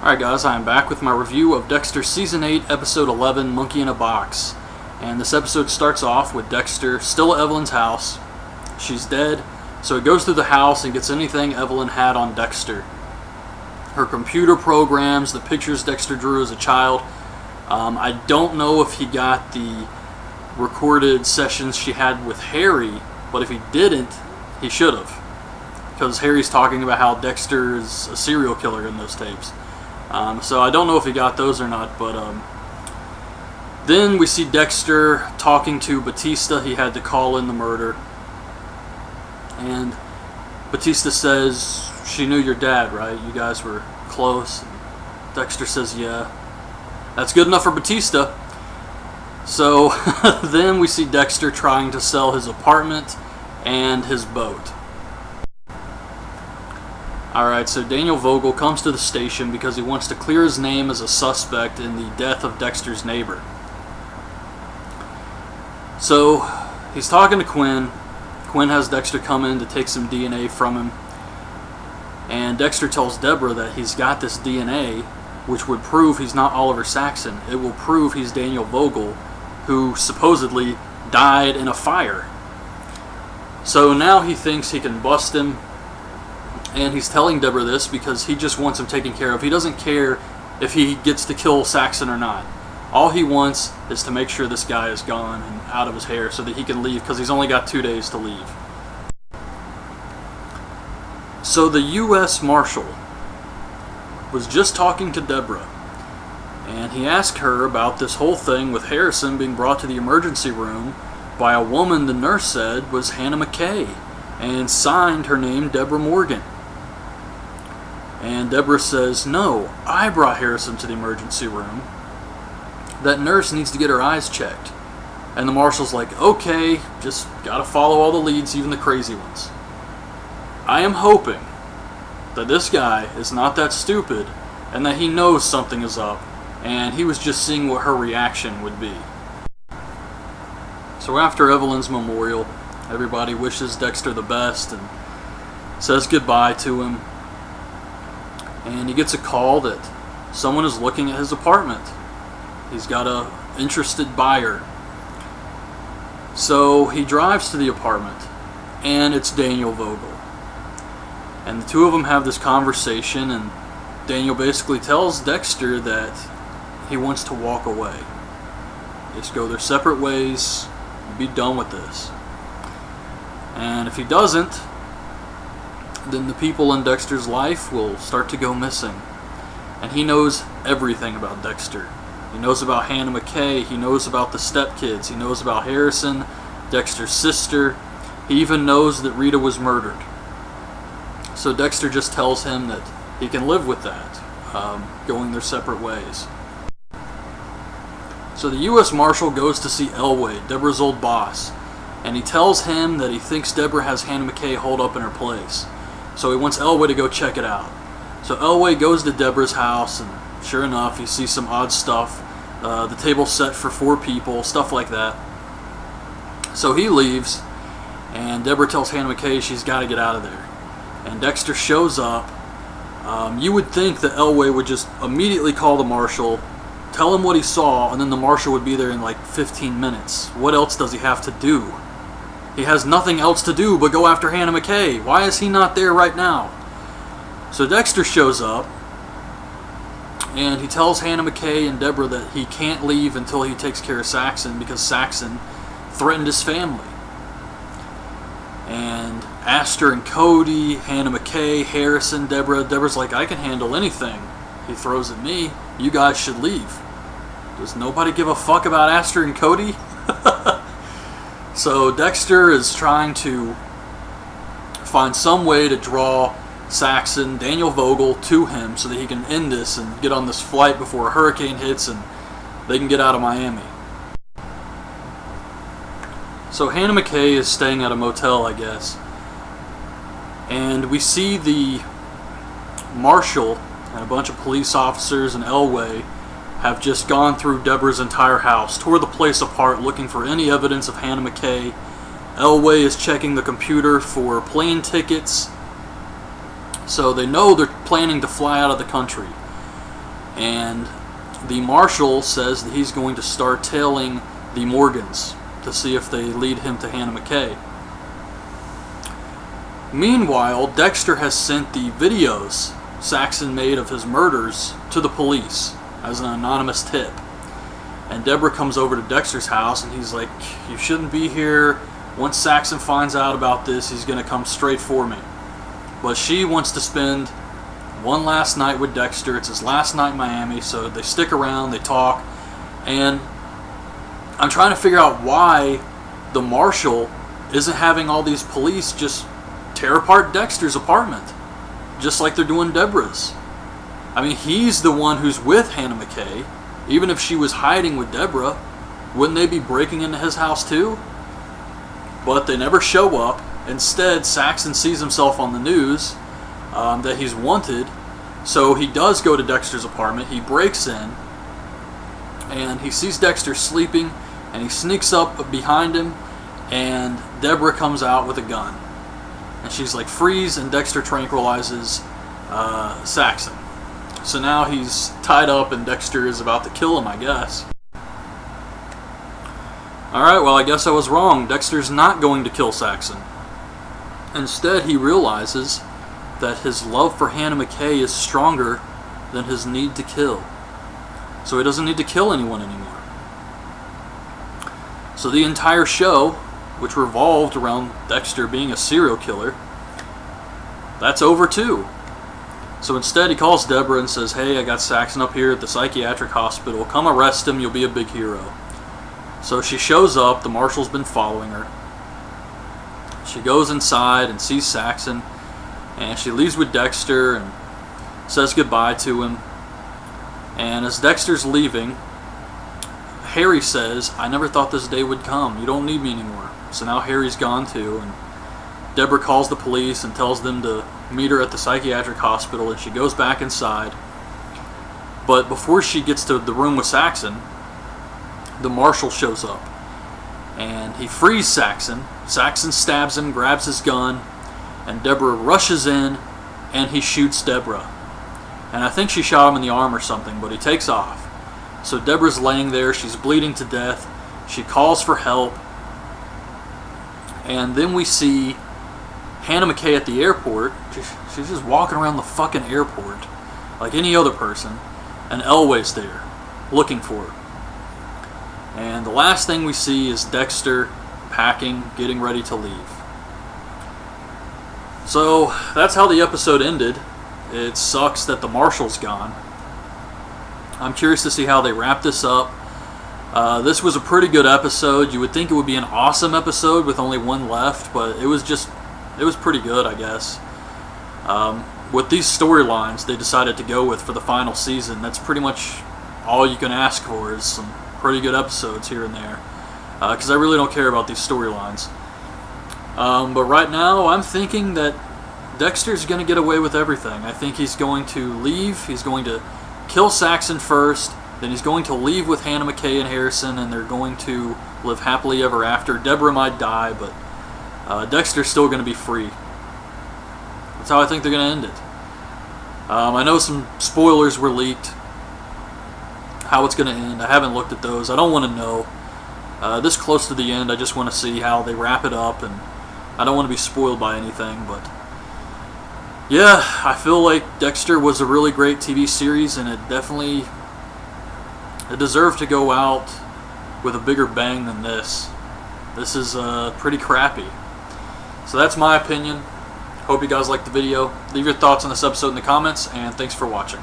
Alright guys, I am back with my review of Dexter Season 8, Episode 11, Monkey in a Box. And this episode starts off with Dexter still at Evelyn's house. She's dead, so he goes through the house and gets anything Evelyn had on Dexter. Her computer programs, the pictures Dexter drew as a child. I don't know if he got the recorded sessions she had with Harry, but if he didn't, he should have. Because Harry's talking about how Dexter is a serial killer in those tapes. So I don't know if he got those or not, but then we see Dexter talking to Batista. He had to call in the murder. And Batista says, "She knew your dad, right? You guys were close." Dexter says, "Yeah." That's good enough for Batista. So then we see Dexter trying to sell his apartment and his boat. Alright, so Daniel Vogel comes to the station because he wants to clear his name as a suspect in the death of Dexter's neighbor. So he's talking to Quinn. Quinn has Dexter come in to take some DNA from him. And Dexter tells Deborah that he's got this DNA, which would prove he's not Oliver Saxon. It will prove he's Daniel Vogel, who supposedly died in a fire. So now he thinks he can bust him. And he's telling Deborah this because he just wants him taken care of. He doesn't care if he gets to kill Saxon or not. All he wants is to make sure this guy is gone and out of his hair so that he can leave, because he's only got 2 days to leave. So the U.S. Marshal was just talking to Deborah, and he asked her about this whole thing with Harrison being brought to the emergency room by a woman the nurse said was Hannah McKay, and signed her name Deborah Morgan. And Deborah says, "No, I brought Harrison to the emergency room. That nurse needs to get her eyes checked." And the marshal's like, "Okay, just gotta follow all the leads, even the crazy ones." I am hoping that this guy is not that stupid and that he knows something is up and he was just seeing what her reaction would be. So after Evelyn's memorial, everybody wishes Dexter the best and says goodbye to him. And he gets a call that someone is looking at his apartment. He's got an interested buyer. So he drives to the apartment, and it's Daniel Vogel. And the two of them have this conversation, and Daniel basically tells Dexter that he wants to walk away. Just go their separate ways, be done with this. And if he doesn't, then the people in Dexter's life will start to go missing. And he knows everything about Dexter. He knows about Hannah McKay, he knows about the stepkids, he knows about Harrison, Dexter's sister. He even knows that Rita was murdered. So Dexter just tells him that he can live with that, going their separate ways. So the U.S. Marshal goes to see Elway, Deborah's old boss, and he tells him that he thinks Deborah has Hannah McKay holed up in her place. So he wants Elway to go check it out. So Elway goes to Deborah's house, and sure enough, he sees some odd stuff. The table's set for 4 people, stuff like that. So he leaves, and Deborah tells Hannah McKay she's got to get out of there. And Dexter shows up. You would think that Elway would just immediately call the marshal, tell him what he saw, and then the marshal would be there in like 15 minutes. What else does he have to do? He has nothing else to do but go after Hannah McKay. Why is he not there right now? So Dexter shows up, and he tells Hannah McKay and Deborah that he can't leave until he takes care of Saxon, because Saxon threatened his family. And Astor and Cody, Hannah McKay, Harrison, Deborah's like, "I can handle anything he throws at me. You guys should leave." Does nobody give a fuck about Astor and Cody? So Dexter is trying to find some way to draw Saxon, Daniel Vogel, to him so that he can end this and get on this flight before a hurricane hits and they can get out of Miami. So Hannah McKay is staying at a motel, I guess. And we see the marshal and a bunch of police officers and Elway have just gone through Deborah's entire house, tore the place apart looking for any evidence of Hannah McKay. Elway is checking the computer for plane tickets, so they know they're planning to fly out of the country. And the marshal says that he's going to start tailing the Morgans to see if they lead him to Hannah McKay. Meanwhile, Dexter has sent the videos Saxon made of his murders to the police as an anonymous tip. And Deborah comes over to Dexter's house and he's like, "You shouldn't be here. Once Saxon finds out about this, he's going to come straight for me." But she wants to spend one last night with Dexter. It's his last night in Miami, so they stick around, they talk, and I'm trying to figure out why the marshal isn't having all these police just tear apart Dexter's apartment, just like they're doing Deborah's. I mean, he's the one who's with Hannah McKay. Even if she was hiding with Deborah, wouldn't they be breaking into his house too? But they never show up. Instead, Saxon sees himself on the news that he's wanted, so he does go to Dexter's apartment. He breaks in, and he sees Dexter sleeping, and he sneaks up behind him, and Deborah comes out with a gun. And she's like, "Freeze," and Dexter tranquilizes Saxon. So now he's tied up, and Dexter is about to kill him, I guess. Alright, well, I guess I was wrong. Dexter's not going to kill Saxon. Instead, he realizes that his love for Hannah McKay is stronger than his need to kill. So he doesn't need to kill anyone anymore. So the entire show, which revolved around Dexter being a serial killer, that's over too. So instead he calls Deborah and says, "Hey, I got Saxon up here at the psychiatric hospital. Come arrest him, you'll be a big hero." So she shows up, the marshal's been following her. She goes inside and sees Saxon, and she leaves with Dexter and says goodbye to him. And as Dexter's leaving, Harry says, "I never thought this day would come. You don't need me anymore." So now Harry's gone too, and Deborah calls the police and tells them to meet her at the psychiatric hospital, and she goes back inside. But before she gets to the room with Saxon, the marshal shows up, and he frees Saxon. Saxon stabs him, grabs his gun, and Deborah rushes in, and he shoots Deborah. And I think she shot him in the arm or something, but he takes off. So Deborah's laying there, she's bleeding to death. She calls for help. And then we see Hannah McKay at the airport. She's just walking around the fucking airport like any other person, and Elway's there looking for her. And the last thing we see is Dexter packing, getting ready to leave. So that's how the episode ended. It sucks that the marshal's gone. I'm curious to see how they wrap this up. This was a pretty good episode. You would think it would be an awesome episode with only one left, but it was pretty good, I guess. With these storylines they decided to go with for the final season, that's pretty much all you can ask for, is some pretty good episodes here and there. Because I really don't care about these storylines. But right now I'm thinking that Dexter's going to get away with everything. I think he's going to leave. He's going to kill Saxon first. Then he's going to leave with Hannah McKay and Harrison, and they're going to live happily ever after. Deborah might die, but Dexter's still going to be free. That's how I think they're going to end it. I know some spoilers were leaked, how it's going to end. I haven't looked at those. I don't want to know. This close to the end, I just want to see how they wrap it up, and I don't want to be spoiled by anything, but yeah, I feel like Dexter was a really great TV series, and it deserved to go out with a bigger bang than this. This is pretty crappy. So that's my opinion. Hope you guys liked the video. Leave your thoughts on this episode in the comments, and thanks for watching.